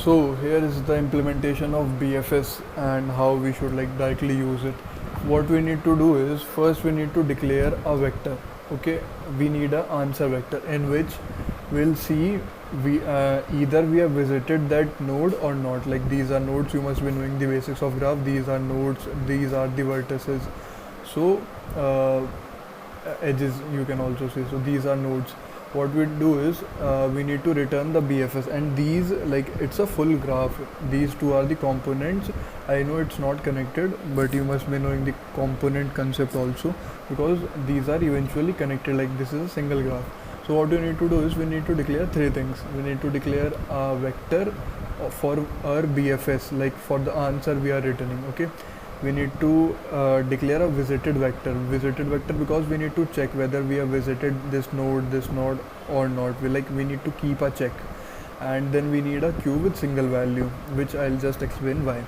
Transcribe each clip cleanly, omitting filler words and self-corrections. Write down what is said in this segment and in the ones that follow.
So here is the implementation of BFS and how we should like directly use it. What we need to do is first we need to declare a vector. Okay, we need a answer vector in which we'll see we either we have visited that node or not. Like these are nodes, you must be knowing the basics of graph. These are nodes, these are the vertices. So edges you can also see. So these are nodes. What we do is we need to return the BFS, and these like it's a full graph. These two are the components. I know it's not connected, but you must be knowing the component concept also, because these are eventually connected. Like this is a single graph. So what we need to do is we need to declare three things. We need to declare a vector for our BFS, like for the answer we are returning. Okay, we need to declare a visited vector because we need to check whether we have visited this node or not. We need to keep a check. And then we need a queue with single value, which I'll just explain why.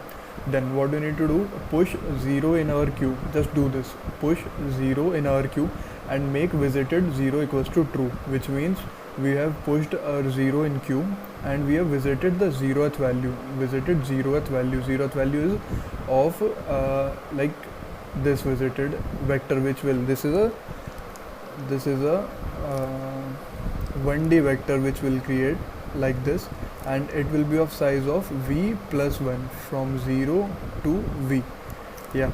Then what we need to do, push 0 in our queue. Just do this, push 0 in our queue and make visited 0 equals to true, which means we have pushed our 0 in queue and we have visited the 0th value. Zeroth value is of like this visited vector, which will this is a 1D vector which will create like this, and it will be of size of v plus 1 from 0 to v. Yeah,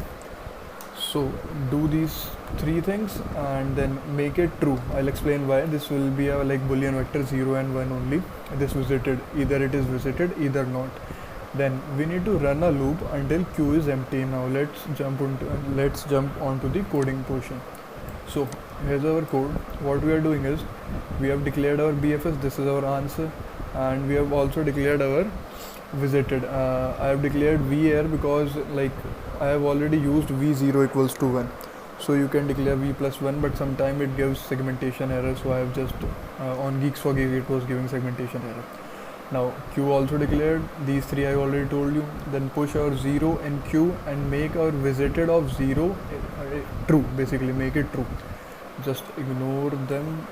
so do these three things and then make it true. I'll explain why. This will be a like boolean vector 0 and 1 only. This visited, either it is visited, either not. Then we need to run a loop until queue is empty. Now let's jump onto the coding portion. So here's our code. What we are doing is we have declared our BFS. This is our answer, and we have also declared our visited. I have declared v here because like I have already used v0 equals to 1. So you can declare v plus 1, but sometime it gives segmentation error. So I have just on Geeks for Geeks it was giving segmentation error. Now q also declared. These three I already told you. Then push our 0 in q and make our visited of 0 true. Basically make it true. Just ignore them.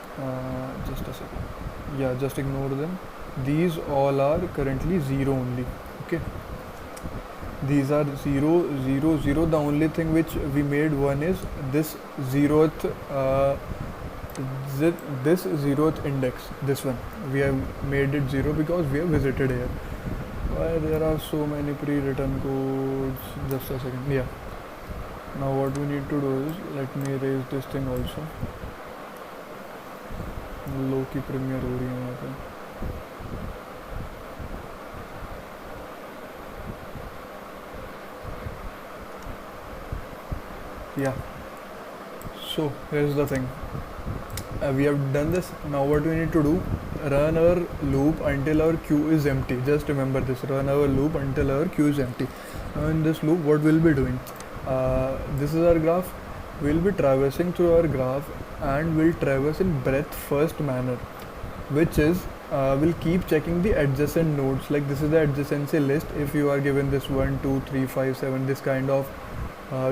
Just a second. Yeah, just ignore them. These all are currently 0 only. Okay, these are 0 0 0. The only thing which we made 1 is this 0th this 0th index. This one we have made it 0 because we have visited here. Why there are so many pre-written codes? Just a second. Yeah, now what we need to do is, let me erase this thing also. Low की premiere हो रही है यहाँ पे. Yeah, so here's the thing. We have done this. Now what we need to do, run our loop until our queue is empty. Just remember this, run our loop until our queue is empty. Now in this loop what we'll be doing, this is our graph. We'll be traversing through our graph and we'll traverse in breadth first manner, which is we'll keep checking the adjacent nodes. Like this is the adjacency list. If you are given this 1 2 3 5 7 this kind of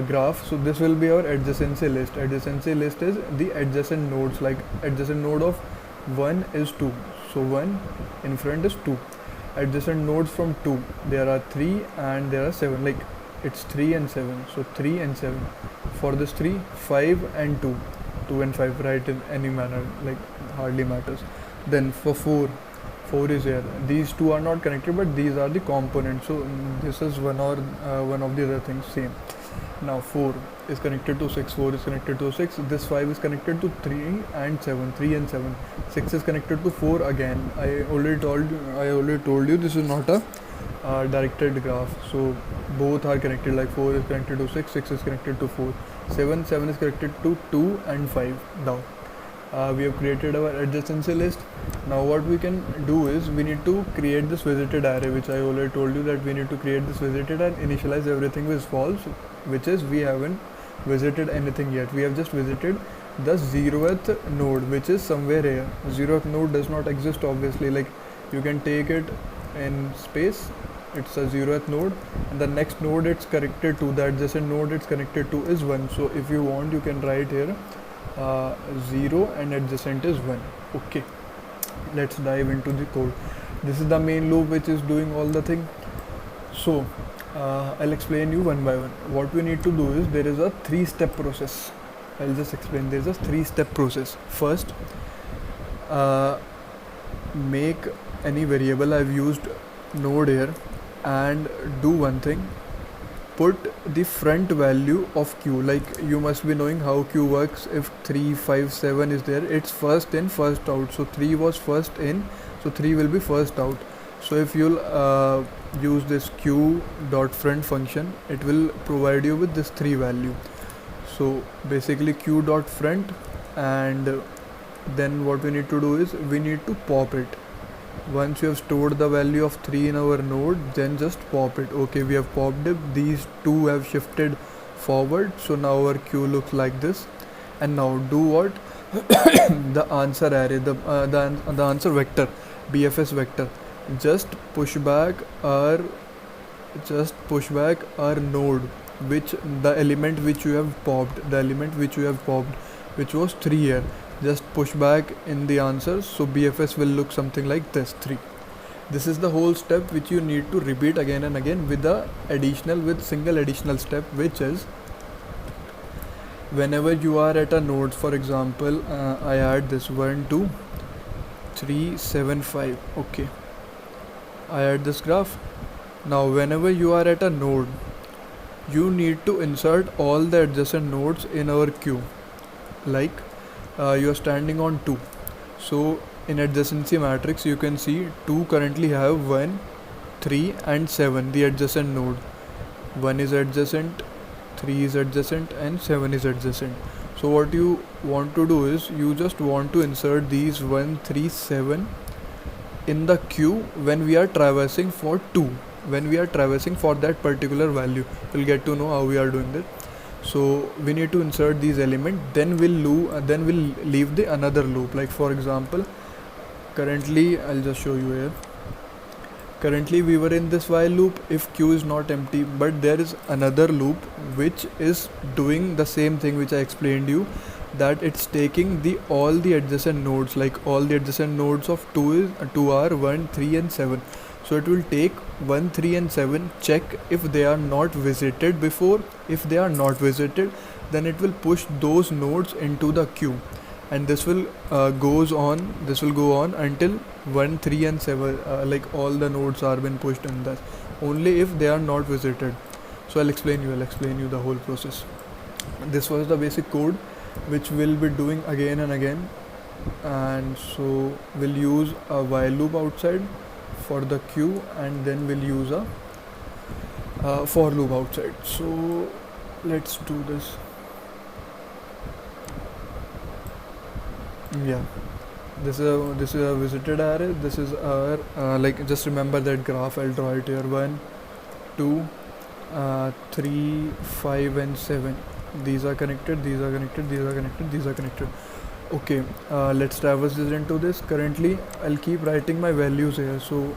graph, so this will be our adjacency list. Adjacency list is the adjacent nodes. Like adjacent node of 1 is 2, so 1 in front is 2. Adjacent nodes from 2, there are 3 and there are 7. Like it's 3 and 7, so 3 and 7. For this 3, 5 and 2, 2 and 5, write in any manner, like hardly matters. Then for 4 is here. These two are not connected, but these are the components. So this is one of the other things same. Now 4 is connected to 6, 4 is connected to 6, this 5 is connected to 3 and 7, 3 and 7, 6 is connected to 4 again. I already told you this is not a directed graph, so both are connected. Like 4 is connected to 6, 6 is connected to 4, 7 is connected to 2 and 5. Now we have created our adjacency list. Now what we can do is we need to create this visited array, which I already told you that we need to create this visited and initialize everything with false, which is we haven't visited anything yet. We have just visited the 0th node, which is somewhere here. 0th node does not exist obviously. Like you can take it in space, it's a 0th node, and the next node it's connected to, the adjacent node it's connected to is 1. So if you want you can write here 0 and adjacent is 1. Okay, let's dive into the code. This is the main loop which is doing all the thing. So I'll explain you one by one. What we need to do is there is a 3-step process. I'll just explain. There's a 3-step process. First, make any variable. I've used node here, and do one thing. Put the front value of q. Like, you must be knowing how q works. If 3, 5, 7 is there, it's first in, first out. So 3 was first in, so 3 will be first out. So if you'll use this q dot front function, it will provide you with this 3 value. So basically q dot front, and then what we need to do is we need to pop it. Once you have stored the value of 3 in our node, then just pop it. Okay, we have popped it. These two have shifted forward, so now our queue looks like this. And now do what? The answer array, the answer vector, BFS vector, just push back our node, which the element which you have popped, which was 3 here, just push back in the answers. So BFS will look something like this, 3. This is the whole step which you need to repeat again and again with single additional step, which is whenever you are at a node. For example, I add this 1, 2, 3, 7, 5. Okay, I add this graph. Now whenever you are at a node, you need to insert all the adjacent nodes in our queue. Like, you are standing on 2, so in adjacency matrix you can see 2 currently have 1, 3 and 7, the adjacent node. 1 is adjacent, 3 is adjacent and 7 is adjacent. So what you want to do is you just want to insert these 1, 3, 7 in the queue when we are traversing for 2, when we are traversing for that particular value. You'll get to know how we are doing this. So we need to insert these elements, then we'll leave the another loop. Like, for example, currently I'll just show you here. Currently we were in this while loop if q is not empty, but there is another loop which is doing the same thing which I explained you, that it's taking all the adjacent nodes, like all the adjacent nodes of 2 are 1, 3 and 7. So it will take 1, 3 and 7, check if they are not visited before. If they are not visited, then it will push those nodes into the queue, and this will go on until 1, 3 and 7, like all the nodes are been pushed in that, only if they are not visited. So I'll explain you the whole process. This was the basic code which we'll be doing again and again, and so we'll use a while loop outside for the queue, and then we'll use a for loop outside. So let's do this. Yeah, this is a visited array. This is our like, just remember that graph. I'll draw it here. 1, 2, 3, 5 and 7. These are connected, these are connected, these are connected, these are connected. Okay, let's traverse this into this. Currently I'll keep writing my values here. So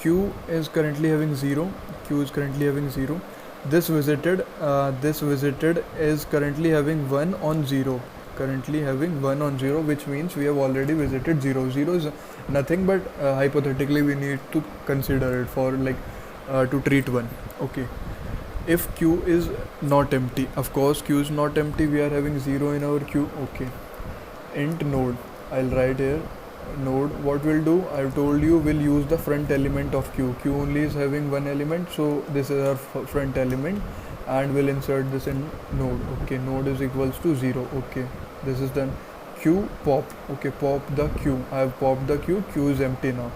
q is currently having 0. This visited is currently having 1 on 0. Which means we have already visited 0. 0 is nothing, but hypothetically we need to consider it for like to treat 1. Okay, if q is not empty, of course q is not empty, we are having 0 in our queue. Okay, int node, I'll write here node. What we'll do, I've told you we'll use the front element of q. Q only is having one element, so this is our front element, and we'll insert this in node. Okay, node is equals to 0. Okay, this is done. Q pop. Okay, pop the q. I have popped the q. Q is empty now.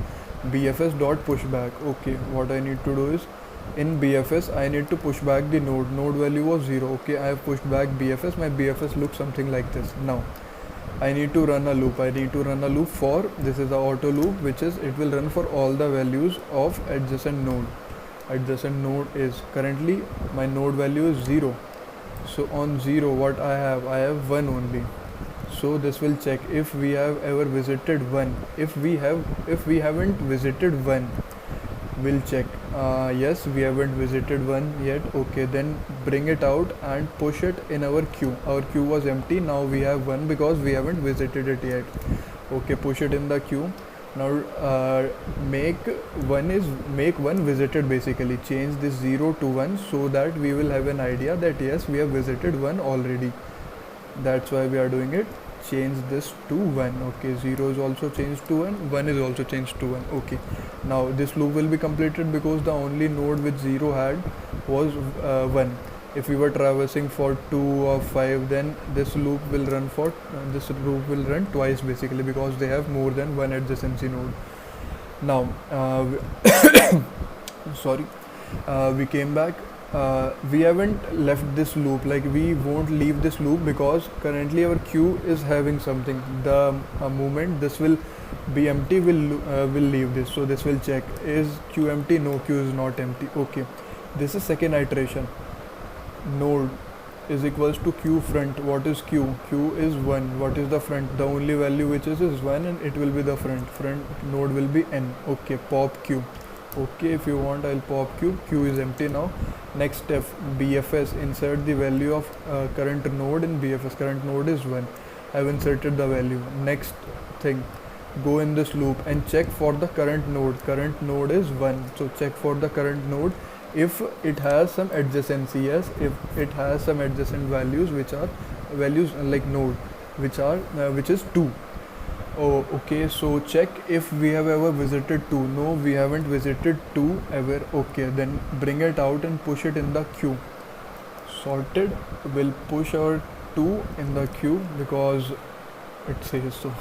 BFS dot pushback. Okay, what I need to do is, in BFS I need to push back the node. Node value was 0. Okay, I have pushed back BFS. My BFS looks something like this. Now I need to run a loop. For this is the auto loop, which is it will run for all the values of adjacent node. Adjacent node is currently my node value is 0. So on 0, what I have 1 only. So this will check if we have ever visited 1. If we haven't visited 1, we'll check. Yes, we haven't visited 1 yet. Okay, then bring it out and push it in our queue. Our queue was empty. Now we have 1 because we haven't visited it yet. Okay, push it in the queue. Now make one visited, basically change this 0 to 1 so that we will have an idea that yes, we have visited 1 already. That's why we are doing it. Change this to 1. Okay, 0 is also changed to 1, 1 is also changed to 1. Okay, now this loop will be completed because the only node which 0 had was 1. If we were traversing for 2 or 5, then this loop will run twice, basically, because they have more than one adjacency node. Now sorry, we came back. We haven't left this loop, like we won't leave this loop because currently our queue is having something. The moment this will be empty, will leave this. So this will check, is queue empty? No, queue is not empty. Okay, this is second iteration. Node is equals to queue front. What is queue? Queue is 1. What is the front? The only value which is 1, and it will be the front. Front node will be n. Okay, pop queue. Okay, if you want, I'll pop queue. Queue is empty now. Next step, BFS. Insert the value of current node in BFS. Current node is 1. I've inserted the value. Next thing, go in this loop and check for the current node. Current node is 1. So check for the current node if it has some adjacency. Yes, if it has some adjacent values, which are values like node, which is 2. Oh, okay, so check if we have ever visited 2. No, we haven't visited 2 ever. Okay, then bring it out and push it in the queue. Sorted. We'll push our 2 in the queue because it says so.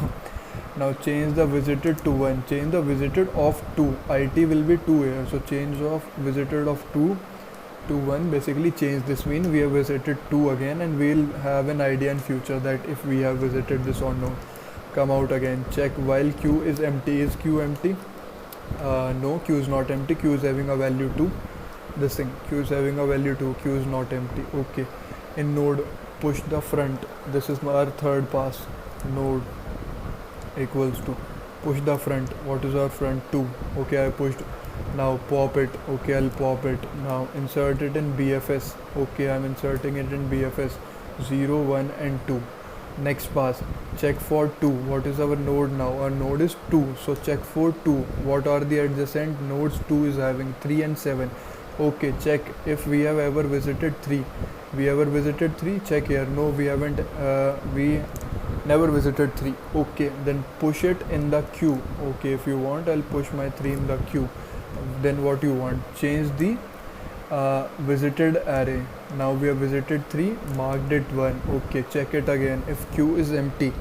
Now change the visited to 1. Change the visited of 2. IT will be 2 here. So change of visited of 2 to 1. Basically change this, mean we have visited 2 again, and we'll have an idea in future that if we have visited this or no. Come out again. Check while queue is empty. Is queue empty? No, queue is not empty. Queue is having a value 2. This thing. Queue is having a value 2. Queue is not empty. Okay. In node, push the front. This is our third pass. Node equals to push the front. What is our front? 2. Okay, I pushed. Now pop it. Okay, I'll pop it. Now insert it in BFS. Okay, I'm inserting it in BFS. 0, 1 and 2. Next pass, check for 2. What is our node now? Our node is 2. So check for 2. What are the adjacent nodes 2 is having? 3 and 7. Okay, check if we have ever visited 3. We ever visited 3? Check here. No, we haven't. We never visited 3. Okay, then push it in the queue. Okay, if you want, I'll push my 3 in the queue. Then what you want? Change the visited array. Now we have visited 3, marked it 1. Okay, check it again. If queue is empty,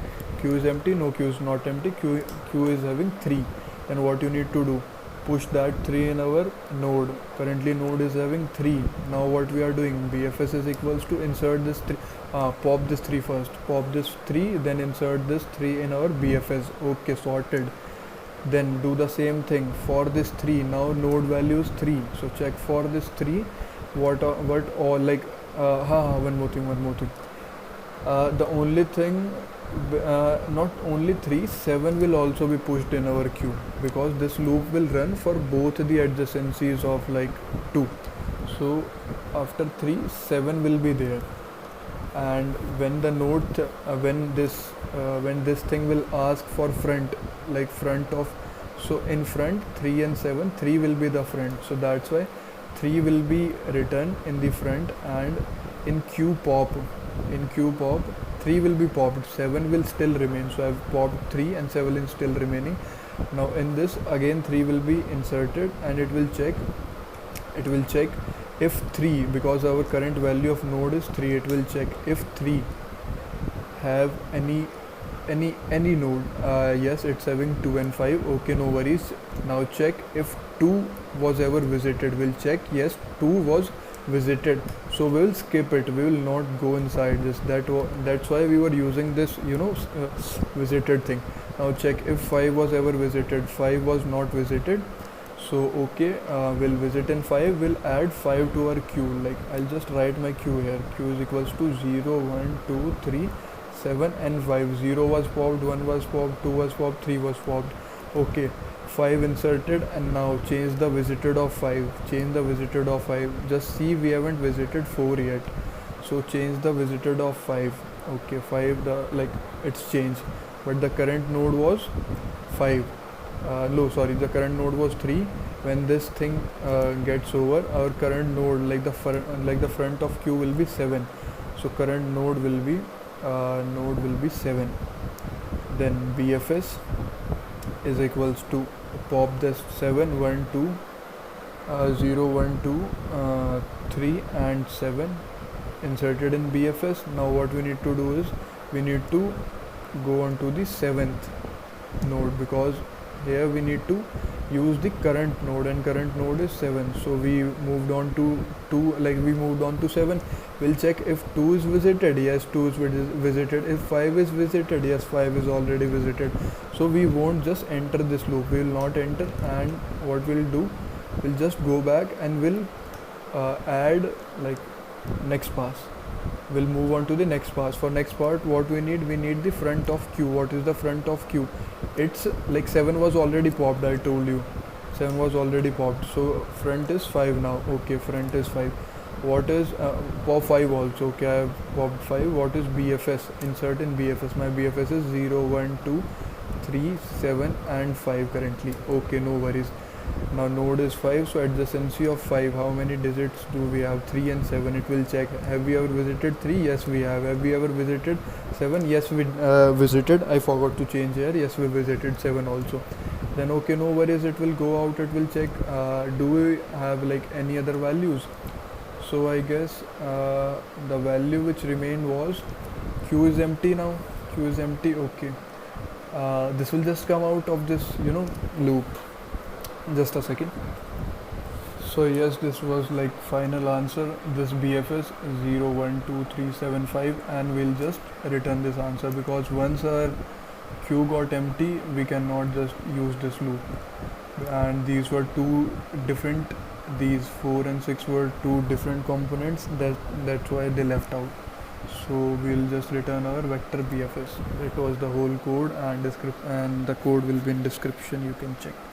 no, queue is not empty, queue is having 3. Then what you need to do? Push that 3 in our node. Currently node is having 3. Now what we are doing? BFS is equals to insert this 3. Pop this 3 first. Pop this 3, then insert this 3 in our BFS. Okay, sorted. Then do the same thing for this 3. Now node value is 3. So check for this 3. One more thing. The only thing, not only 3, 7 will also be pushed in our queue, because this loop will run for both the adjacencies of like 2. So after 3, 7 will be there, and when the node when this thing will ask for front, like front of, so in front 3 and 7, 3 will be the front, so that's why 3 will be written in the front, and in queue pop 3 will be popped, 7 will still remain. So I've popped 3 and 7 is still remaining. Now in this again 3 will be inserted, and it will check if 3, because our current value of node is 3, it will check if 3 have any node. Yes, it's having 2 and 5. Okay, no worries. Now check if 2 was ever visited. We'll check, yes, 2 was visited, so we will skip it. We will not go inside this. That's why we were using this visited thing. Now check if 5 was ever visited. 5 was not visited, so okay, we'll visit in 5. We'll add 5 to our queue. Like I'll just write my queue here. Queue is equals to 0, 1, 2, 3, 7 and 5. 0 was popped, 1 was popped, 2 was popped, 3 was popped. Okay, 5 inserted, and now change the visited of 5. Just see, we haven't visited 4 yet, so change the visited of 5. Okay, 5, it's changed, but the current node was 5. no, sorry, the current node was 3. When this thing gets over, our current node, like the front of q will be 7. So current node will be 7. Then BFS is equals to pop this 7 1 2 0 1 2 3 and 7 inserted in BFS. Now what we need to do is we need to go on to the 7th node, because here we need to use the current node, and current node is 7. So we moved on to 2, like we moved on to 7. We'll check if 2 is visited. Yes, 2 is visited. If 5 is visited, yes, 5 is already visited. So we won't just enter this loop, we will not enter. And what we'll do, we'll just go back and we'll add like next pass. We'll move on to the next pass. For next part, what we need the front of q. What is the front of q? It's like 7 was already popped, I told you 7 was already popped, so front is 5 now. Okay, front is 5. What is pop 5 also? Okay, I have popped 5. What is BFS? Insert in BFS. My BFS is 0 1 2 3 7 and 5 currently. Okay, no worries. Now node is 5, so adjacency of 5, how many digits do we have? 3 and 7. It will check, have we ever visited 3? Yes, we have. Have we ever visited 7? Yes, we visited. I forgot to change here. Yes, we visited 7 also. Then okay, no worries, it will go out, it will check do we have like any other values. So I guess the value which remained was q is empty. Now q is empty. Okay, this will just come out of this loop. Just a second. So yes, this was like final answer, this BFS 0 1 2 3 7 5, and we'll just return this answer, because once our queue got empty we cannot just use this loop. And these were two different, these 4 and 6 were two different components, that's why they left out. So we'll just return our vector BFS. It was the whole code, and the code will be in description, you can check.